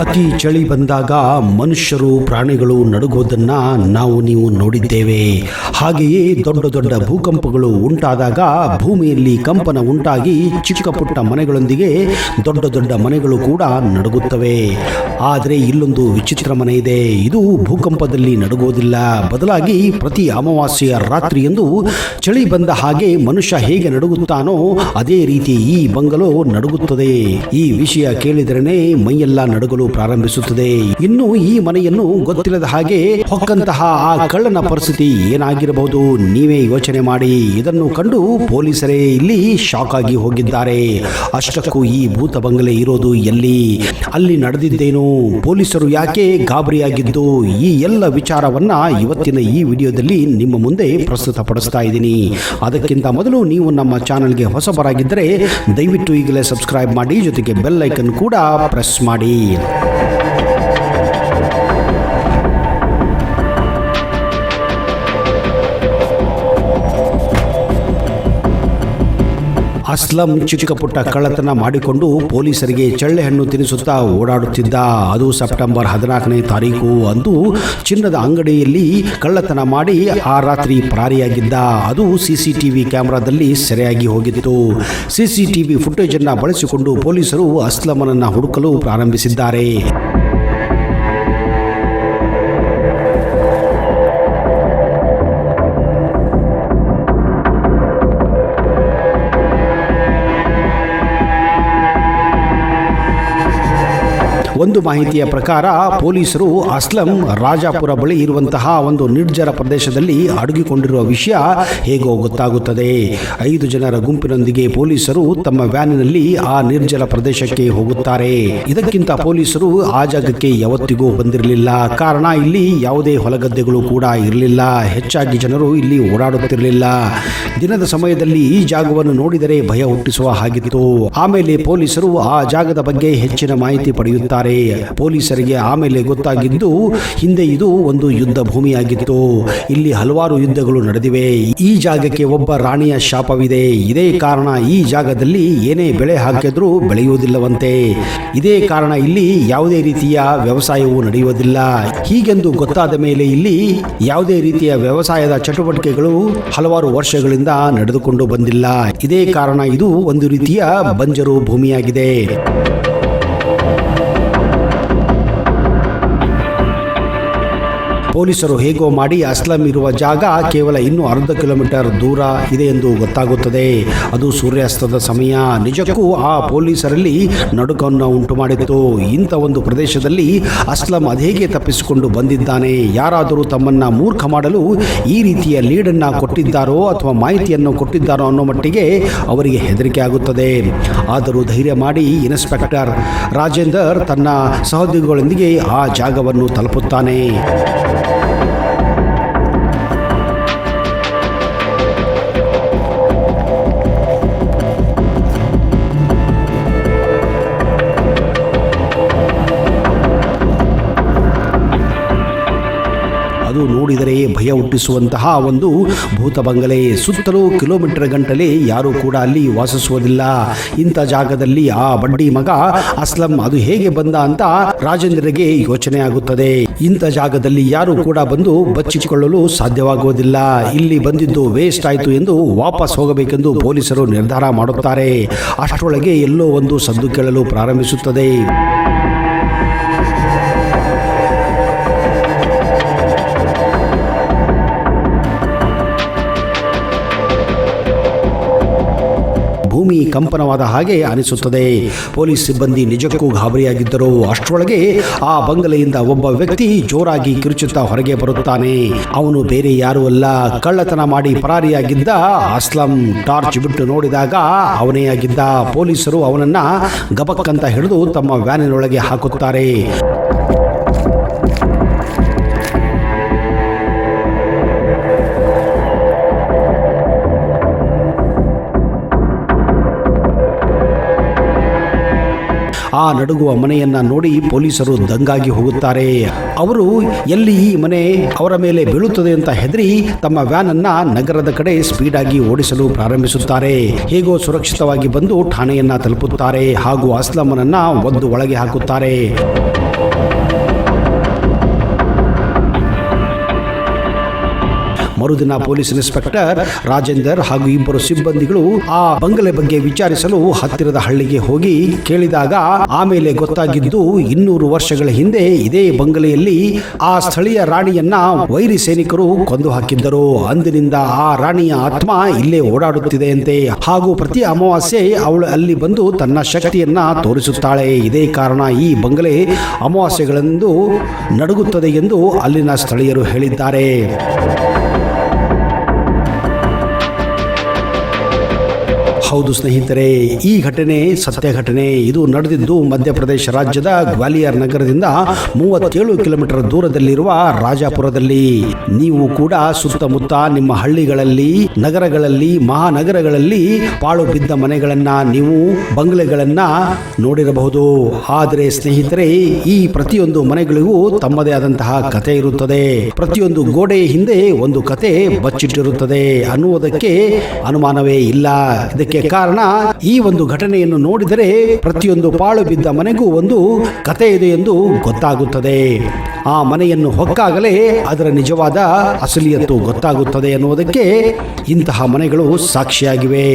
ಅತಿ ಚಳಿ ಬಂದಾಗ ಮನುಷ್ಯರು ಪ್ರಾಣಿಗಳು ನಡುಗೋದನ್ನ ನೀವು ನೋಡಿದ್ದೇವೆ. ಹಾಗೆಯೇ ದೊಡ್ಡ ದೊಡ್ಡ ಭೂಕಂಪಗಳು ಉಂಟಾದಾಗ ಭೂಮಿಯಲ್ಲಿ ಕಂಪನ ಉಂಟಾಗಿ ಚಿಕ್ಕ ಪುಟ್ಟ ಮನೆಗಳೊಂದಿಗೆ ದೊಡ್ಡ ದೊಡ್ಡ ಮನೆಗಳು ಕೂಡ ನಡುಗುತ್ತವೆ. ಆದರೆ ಇಲ್ಲೊಂದು ವಿಚಿತ್ರ ಮನೆ ಇದೆ. ಇದು ಭೂಕಂಪದಲ್ಲಿ ನಡುಗೋದಿಲ್ಲ, ಬದಲಾಗಿ ಪ್ರತಿ ಅಮಾವಾಸ್ಯೆಯ ರಾತ್ರಿಯಂದು ಚಳಿ ಬಂದ ಹಾಗೆ ಮನುಷ್ಯ ಹೇಗೆ ನಡುಗುತ್ತಾನೋ ಅದೇ ರೀತಿ ಈ ಬಂಗಲೋ ನಡುಗುತ್ತದೆ. ಈ ವಿಷಯ ಕೇಳಿದರೇನೆ ಮೈಯೆಲ್ಲ ನಡುಗಲು ಪ್ರಾರಂಭಿಸುತ್ತದೆ. ಇನ್ನು ಈ ಮನೆಯನ್ನು ಗೊತ್ತಿಲ್ಲದ ಹಾಗೆ ಹೊಕ್ಕಂತಹ ಆ ಕಳ್ಳನ ಪರಿಸ್ಥಿತಿ ಏನಾಗಿರಬಹುದು ನೀವೇ ಯೋಚನೆ ಮಾಡಿ. ಇದನ್ನು ಕಂಡು ಪೊಲೀಸರೇ ಇಲ್ಲಿ ಶಾಕ್ ಆಗಿ ಹೋಗಿದ್ದಾರೆ. ಅಷ್ಟಕ್ಕೂ ಈ ಭೂತ ಬಂಗಲೆ ಇರೋದು ಎಲ್ಲಿ, ಅಲ್ಲಿ ನಡೆದಿದ್ದೇನು, ಪೊಲೀಸರು ಯಾಕೆ ಗಾಬರಿಯಾಗಿದ್ದು, ಈ ಎಲ್ಲ ವಿಚಾರವನ್ನ ಇವತ್ತಿನ ಈ ವಿಡಿಯೋದಲ್ಲಿ ನಿಮ್ಮ ಮುಂದೆ ಪ್ರಸ್ತುತಪಡಿಸ್ತಾ ಇದ್ದೀನಿ. ಅದಕ್ಕಿಂತ ಮೊದಲು ನೀವು ನಮ್ಮ ಚಾನೆಲ್ಗೆ ಹೊಸಬರಾಗಿದ್ದರೆ ದಯವಿಟ್ಟು ಈಗಲೇ ಸಬ್ಸ್ಕ್ರೈಬ್ ಮಾಡಿ, ಜೊತೆಗೆ ಬೆಲ್ ಐಕನ್ ಕೂಡ ಪ್ರೆಸ್ ಮಾಡಿ. ಅಸ್ಲಂ ಚಿಕ್ಕ ಪುಟ್ಟ ಕಳ್ಳತನ ಮಾಡಿಕೊಂಡು ಪೊಲೀಸರಿಗೆ ಚಳ್ಳೆಹಣ್ಣು ತಿನ್ನಿಸುತ್ತಾ ಓಡಾಡುತ್ತಿದ್ದ. ಅದು ಸೆಪ್ಟೆಂಬರ್ 14ನೇ ತಾರೀಕು ಅಂದು ಚಿನ್ನದ ಅಂಗಡಿಯಲ್ಲಿ ಕಳ್ಳತನ ಮಾಡಿ ಆ ರಾತ್ರಿ ಪರಾರಿಯಾಗಿದ್ದ. ಅದು ಸಿಸಿಟಿವಿ ಕ್ಯಾಮೆರಾದಲ್ಲಿ ಸೆರೆಯಾಗಿ ಹೋಗಿತ್ತು. ಸಿಸಿಟಿವಿ ಫುಟೇಜ್ ಅನ್ನು ಬಳಸಿಕೊಂಡು ಪೊಲೀಸರು ಅಸ್ಲಮನನ್ನು ಹುಡುಕಲು ಪ್ರಾರಂಭಿಸಿದ್ದಾರೆ. ಒಂದು ಮಾಹಿತಿಯ ಪ್ರಕಾರ ಪೊಲೀಸರು ಅಸ್ಲಂ ರಾಜಾಪುರ ಬಳಿ ಇರುವಂತಹ ಒಂದು ನಿರ್ಜರ ಪ್ರದೇಶದಲ್ಲಿ ಅಡಗಿಕೊಂಡಿರುವ ವಿಷಯ ಹೇಗೋ ಗೊತ್ತಾಗುತ್ತದೆ. 5 ಜನರ ಗುಂಪಿನೊಂದಿಗೆ ಪೊಲೀಸರು ತಮ್ಮ ವ್ಯಾನಿನಲ್ಲಿ ಆ ನಿರ್ಜಲ ಪ್ರದೇಶಕ್ಕೆ ಹೋಗುತ್ತಾರೆ. ಇದಕ್ಕಿಂತ ಪೊಲೀಸರು ಆ ಜಾಗಕ್ಕೆ ಯಾವತ್ತಿಗೂ ಬಂದಿರಲಿಲ್ಲ. ಕಾರಣ ಇಲ್ಲಿ ಯಾವುದೇ ಹೊಲಗದ್ದೆಗಳು ಕೂಡ ಇರಲಿಲ್ಲ, ಹೆಚ್ಚಾಗಿ ಜನರು ಇಲ್ಲಿ ಓಡಾಡುತ್ತಿರಲಿಲ್ಲ. ದಿನದ ಸಮಯದಲ್ಲಿ ಈ ಜಾಗವನ್ನು ನೋಡಿದರೆ ಭಯ ಹುಟ್ಟಿಸುವ ಹಾಗಿತ್ತು. ಆಮೇಲೆ ಪೊಲೀಸರು ಆ ಜಾಗದ ಬಗ್ಗೆ ಹೆಚ್ಚಿನ ಮಾಹಿತಿ ಪಡೆಯುತ್ತಾರೆ. ಪೊಲೀಸರಿಗೆ ಆಮೇಲೆ ಗೊತ್ತಾಗಿದ್ದು, ಹಿಂದೆ ಇದು ಒಂದು ಯುದ್ಧ ಭೂಮಿಯಾಗಿತ್ತು. ಇಲ್ಲಿ ಹಲವಾರು ಯುದ್ಧಗಳು ನಡೆದಿವೆ. ಈ ಜಾಗಕ್ಕೆ ಒಬ್ಬ ರಾಣಿಯ ಶಾಪವಿದೆ. ಇದೇ ಕಾರಣ ಈ ಜಾಗದಲ್ಲಿ ಏನೇ ಬೆಳೆ ಹಾಕಿದ್ರೂ ಬೆಳೆಯುವುದಿಲ್ಲವಂತೆ. ಇದೇ ಕಾರಣ ಇಲ್ಲಿ ಯಾವುದೇ ರೀತಿಯ ವ್ಯವಸಾಯವೂ ನಡೆಯುವುದಿಲ್ಲ. ಹೀಗೆಂದು ಗೊತ್ತಾದ ಮೇಲೆ ಇಲ್ಲಿ ಯಾವುದೇ ರೀತಿಯ ವ್ಯವಸಾಯದ ಚಟುವಟಿಕೆಗಳು ಹಲವಾರು ವರ್ಷಗಳಿಂದ ನಡೆದುಕೊಂಡು ಬಂದಿಲ್ಲ. ಇದೇ ಕಾರಣ ಇದು ಒಂದು ರೀತಿಯ ಬಂಜರು ಭೂಮಿಯಾಗಿದೆ. ಪೊಲೀಸರು ಹೇಗೋ ಮಾಡಿ ಅಸ್ಲಂ ಇರುವ ಜಾಗ ಕೇವಲ ಇನ್ನೂ ಅರ್ಧ ಕಿಲೋಮೀಟರ್ ದೂರ ಇದೆ ಎಂದು ಗೊತ್ತಾಗುತ್ತದೆ. ಅದು ಸೂರ್ಯಾಸ್ತದ ಸಮಯ. ನಿಜಕ್ಕೂ ಆ ಪೊಲೀಸರಲ್ಲಿ ನಡುಕವನ್ನು ಉಂಟು ಮಾಡಿತ್ತು. ಇಂಥ ಒಂದು ಪ್ರದೇಶದಲ್ಲಿ ಅಸ್ಲಂ ಅದೇಗೆ ತಪ್ಪಿಸಿಕೊಂಡು ಬಂದಿದ್ದಾನೆ, ಯಾರಾದರೂ ತಮ್ಮನ್ನ ಮೂರ್ಖ ಮಾಡಲು ಈ ರೀತಿಯ ಲೀಡನ್ನು ಕೊಟ್ಟಿದ್ದಾರೋ ಅಥವಾ ಮಾಹಿತಿಯನ್ನು ಕೊಟ್ಟಿದ್ದಾರೋ ಅನ್ನೋ ಮಟ್ಟಿಗೆ ಅವರಿಗೆ ಹೆದರಿಕೆ ಆಗುತ್ತದೆ. ಆದರೂ ಧೈರ್ಯ ಮಾಡಿ ಇನ್ಸ್ಪೆಕ್ಟರ್ ರಾಜೇಂದರ್ ತನ್ನ ಸಹೋದ್ಯೋಗಿಗಳೊಂದಿಗೆ ಆ ಜಾಗವನ್ನು ತಲುಪುತ್ತಾನೆ. ಅದು ನೋಡಿದರೆ ಭಯ ಹುಟ್ಟಿಸುವಂತಹ ಒಂದು ಭೂತ ಬಂಗಲೆ. ಸುತ್ತಲೂ ಕಿಲೋಮೀಟರ್ ಗಂಟಲೆ ಯಾರೂ ಕೂಡ ಅಲ್ಲಿ ವಾಸಿಸುವುದಿಲ್ಲ. ಇಂಥ ಜಾಗದಲ್ಲಿ ಆ ಬಡ್ಡಿ ಮಗ ಅಸ್ಲಂ ಅದು ಹೇಗೆ ಬಂದ ಅಂತ ರಾಜೇಂದ್ರಗೆ ಯೋಚನೆ ಆಗುತ್ತದೆ. ಇಂಥ ಜಾಗದಲ್ಲಿ ಯಾರು ಕೂಡ ಬಂದು ಬಚ್ಚಿಕೊಳ್ಳಲು ಸಾಧ್ಯವಾಗುವುದಿಲ್ಲ. ಇಲ್ಲಿ ಬಂದಿದ್ದು ವೇಸ್ಟ್ ಆಯಿತು ಎಂದು ವಾಪಸ್ ಹೋಗಬೇಕೆಂದು ಪೊಲೀಸರು ನಿರ್ಧಾರ ಮಾಡುತ್ತಾರೆ. ಅಷ್ಟರೊಳಗೆ ಎಲ್ಲೋ ಒಂದು ಸದ್ದು ಕೇಳಲು ಪ್ರಾರಂಭಿಸುತ್ತದೆ. ಭೂಮಿ ಕಂಪನವಾದ ಹಾಗೆ ಅನಿಸುತ್ತದೆ. ಪೊಲೀಸ್ ಸಿಬ್ಬಂದಿ ನಿಜಕ್ಕೂ ಗಾಬರಿಯಾಗಿದ್ದರು. ಅಷ್ಟರೊಳಗೆ ಆ ಬಂಗಲೆಯಿಂದ ಒಬ್ಬ ವ್ಯಕ್ತಿ ಜೋರಾಗಿ ಕಿರುಚುತ್ತಾ ಹೊರಗೆ ಬರುತ್ತಾನೆ. ಅವನು ಬೇರೆ ಯಾರೂ ಅಲ್ಲ, ಕಳ್ಳತನ ಮಾಡಿ ಪರಾರಿಯಾಗಿದ್ದ ಅಸ್ಲಂ. ಟಾರ್ಚ್ ಬಿಟ್ಟು ನೋಡಿದಾಗ ಅವನೇ ಆಗಿದ್ದ. ಪೊಲೀಸರು ಅವನನ್ನ ಗಬಕ್ಕಂತ ಹಿಡಿದು ತಮ್ಮ ವ್ಯಾನಿನೊಳಗೆ ಹಾಕುತ್ತಾರೆ. ಆ ನಡುಗುವ ಮನೆಯನ್ನ ನೋಡಿ ಪೊಲೀಸರು ದಂಗಾಗಿ ಹೋಗುತ್ತಾರೆ. ಅವರು ಎಲ್ಲಿ ಈ ಮನೆ ಅವರ ಮೇಲೆ ಬೀಳುತ್ತದೆ ಅಂತ ಹೆದರಿ ತಮ್ಮ ವ್ಯಾನ್ ಅನ್ನ ನಗರದ ಕಡೆ ಸ್ಪೀಡ್ ಆಗಿ ಓಡಿಸಲು ಪ್ರಾರಂಭಿಸುತ್ತಾರೆ. ಹೇಗೋ ಸುರಕ್ಷಿತವಾಗಿ ಬಂದು ಠಾಣೆಯನ್ನ ತಲುಪುತ್ತಾರೆ ಹಾಗೂ ಅಸ್ಲಮನನ್ನ ಒದ್ದು ಒಳಗೆ ಹಾಕುತ್ತಾರೆ. ಮರುದಿನ ಪೊಲೀಸ್ ಇನ್ಸ್ಪೆಕ್ಟರ್ ರಾಜೇಂದರ್ ಹಾಗೂ ಇಬ್ಬರು ಸಿಬ್ಬಂದಿಗಳು ಆ ಬಂಗಲೆ ಬಗ್ಗೆ ವಿಚಾರಿಸಲು ಹತ್ತಿರದ ಹಳ್ಳಿಗೆ ಹೋಗಿ ಕೇಳಿದಾಗ ಆಮೇಲೆ ಗೊತ್ತಾಗಿದ್ದು 200 ವರ್ಷಗಳ ಹಿಂದೆ ಇದೇ ಬಂಗಲೆಯಲ್ಲಿ ಆ ಸ್ಥಳೀಯ ರಾಣಿಯನ್ನ ವೈರಿ ಸೈನಿಕರು ಕೊಂದು ಹಾಕಿದ್ದರು. ಅಂದಿನಿಂದ ಆ ರಾಣಿಯ ಆತ್ಮ ಇಲ್ಲೇ ಓಡಾಡುತ್ತಿದೆಯಂತೆ ಹಾಗೂ ಪ್ರತಿ ಅಮಾವಾಸ್ಯೆ ಅವಳು ಅಲ್ಲಿ ಬಂದು ತನ್ನ ಶಕ್ತಿಯನ್ನ ತೋರಿಸುತ್ತಾಳೆ. ಇದೇ ಕಾರಣ ಈ ಬಂಗಲೆ ಅಮಾವಾಸ್ಯೆಗಳೆಂದು ನಡುಗುತ್ತದೆ ಎಂದು ಅಲ್ಲಿನ ಸ್ಥಳೀಯರು ಹೇಳಿದ್ದಾರೆ. ಹೌದು ಸ್ನೇಹಿತರೆ, ಈ ಘಟನೆ ಸತ್ಯ ಘಟನೆ. ಇದು ನಡೆದಿದ್ದು ಮಧ್ಯಪ್ರದೇಶ ರಾಜ್ಯದ ಗ್ವಾಲಿಯರ್ ನಗರದಿಂದ 37 ಕಿಲೋಮೀಟರ್ ದೂರದಲ್ಲಿರುವ ರಾಜಾಪುರದಲ್ಲಿ. ನೀವು ಕೂಡ ಸುತ್ತಮುತ್ತ ನಿಮ್ಮ ಹಳ್ಳಿಗಳಲ್ಲಿ, ನಗರಗಳಲ್ಲಿ, ಮಹಾನಗರಗಳಲ್ಲಿ ಪಾಳು ಬಿದ್ದ ಮನೆಗಳನ್ನ, ನೀವು ಬಂಗ್ಲೆಗಳನ್ನ ನೋಡಿರಬಹುದು. ಆದರೆ ಸ್ನೇಹಿತರೆ, ಈ ಪ್ರತಿಯೊಂದು ಮನೆಗಳಿಗೂ ತಮ್ಮದೇ ಆದಂತಹ ಕತೆ ಇರುತ್ತದೆ. ಪ್ರತಿಯೊಂದು ಗೋಡೆಯ ಹಿಂದೆ ಒಂದು ಕತೆ ಬಚ್ಚಿಟ್ಟಿರುತ್ತದೆ ಅನ್ನುವುದಕ್ಕೆ ಅನುಮಾನವೇ ಇಲ್ಲ. ಇದಕ್ಕೆ ಕಾರಣ ಈ ಒಂದು ಘಟನೆಯನ್ನು ನೋಡಿದರೆ ಪ್ರತಿಯೊಂದು ಪಾಳು ಬಿದ್ದ ಮನೆಗೂ ಒಂದು ಕತೆ ಇದೆ ಎಂದು ಗೊತ್ತಾಗುತ್ತದೆ. ಆ ಮನೆಯನ್ನು ಹೊಕ್ಕಾಗಲೇ ಅದರ ನಿಜವಾದ ಅಸಲಿಯತ್ತು ಗೊತ್ತಾಗುತ್ತದೆ ಅನ್ನುವುದಕ್ಕೆ ಇಂತಹ ಮನೆಗಳು ಸಾಕ್ಷಿಯಾಗಿವೆ.